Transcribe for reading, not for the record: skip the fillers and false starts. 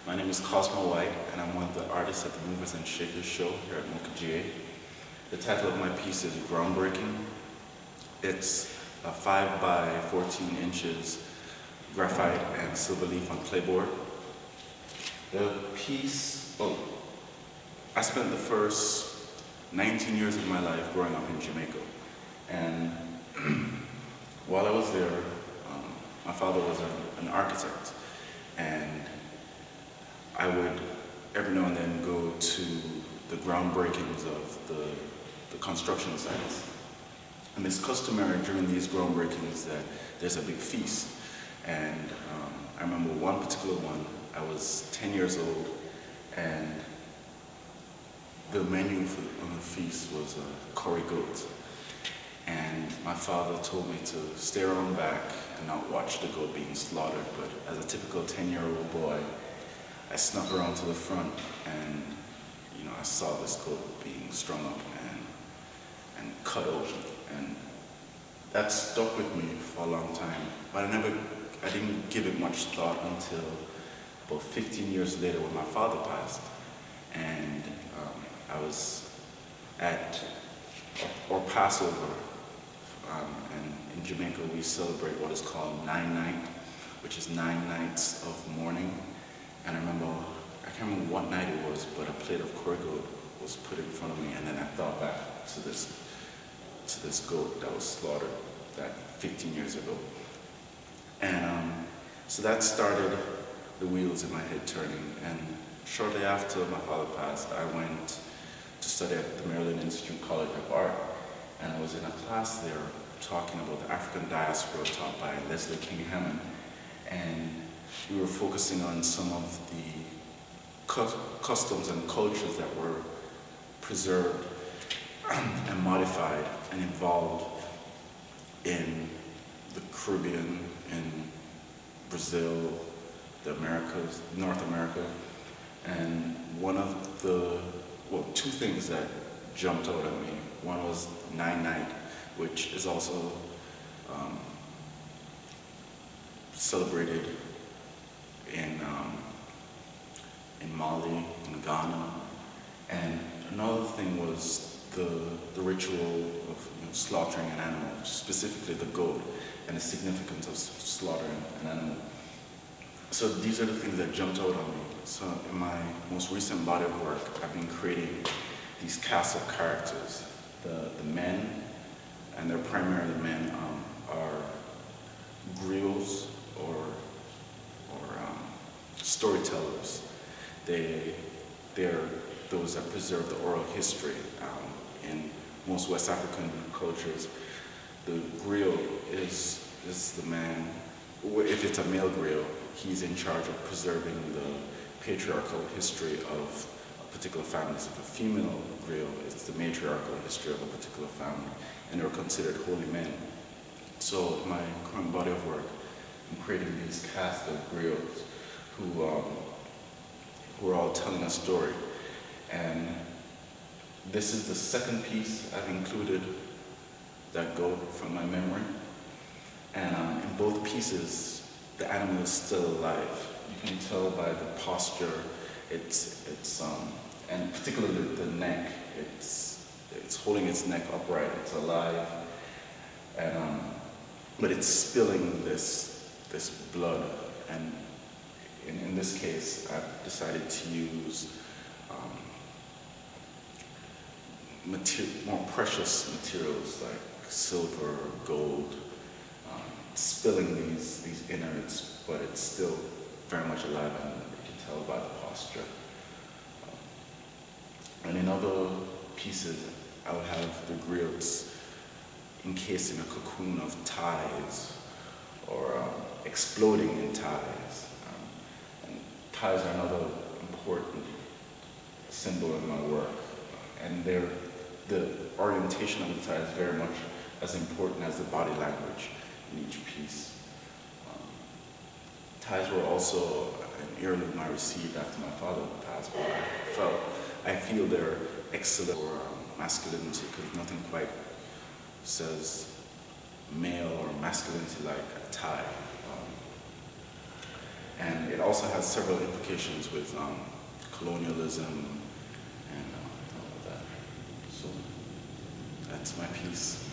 My name is Cosmo Whyte, and I'm one of the artists at the Movers and Shakers show here at Mocha GA. The title of my piece is Groundbreaking. It's a 5 by 14 inches graphite and silver leaf on clayboard. The piece, I spent the first 19 years of my life growing up in Jamaica. And while I was there, my father was an architect, and I would every now and then go to the groundbreakings of the construction sites. And it's customary during these groundbreakings that there's a big feast. And I remember one particular one, I was 10 years old, and the menu on the feast was a curry goat. And my father told me to stay around back and not watch the goat being slaughtered, but as a typical 10-year-old boy, I snuck around to the front, and I saw this goat being strung up and cut open, and that stuck with me for a long time. But I didn't give it much thought until about 15 years later when my father passed, and I was at or Passover, and in Jamaica we celebrate what is called Nine Night, which is 9 nights of mourning. And I can't remember what night it was, but a plate of curry goat was put in front of me, and then I thought back to this goat that was slaughtered that 15 years ago. And so that started the wheels in my head turning. And shortly after my father passed, I went to study at the Maryland Institute College of Art, and I was in a class there talking about the African diaspora taught by Leslie King Hammond. And we were focusing on some of the customs and cultures that were preserved and modified and evolved in the Caribbean, in Brazil, the Americas, North America. And two things that jumped out at me. One was Nine Night, which is also celebrated in Mali, in Ghana, and another thing was the ritual of slaughtering an animal, specifically the goat, and the significance of slaughtering an animal. So these are the things that jumped out on me. So in my most recent body of work, I've been creating these cast of characters. The men, and they're primarily men, are griots or storytellers. They're those that preserve the oral history. In most West African cultures, the griot is the man. If it's a male griot, he's in charge of preserving the patriarchal history of a particular family. So if a female griot, it's the matriarchal history of a particular family, and they're considered holy men. So in my current body of work, I'm creating these cast of griots who are all telling a story. And this is the second piece I've included that goat from my memory. And in both pieces, the animal is still alive. You can tell by the posture, and particularly the neck, it's holding its neck upright, it's alive, and but it's spilling this blood. And in this case, I've decided to use more precious materials like silver, gold, spilling these innards, but it's still very much alive, and you can tell by the posture. And in other pieces, I'll have the griots encased in a cocoon of ties, or exploding in ties. And ties are another important symbol in my work, and the orientation of the ties is very much as important as the body language in each piece. Ties were also an heirloom I received after my father passed, but I feel they're excellent for masculinity, because nothing quite says male or masculinity like a tie. And it also has several implications with colonialism and all of that. So that's my piece.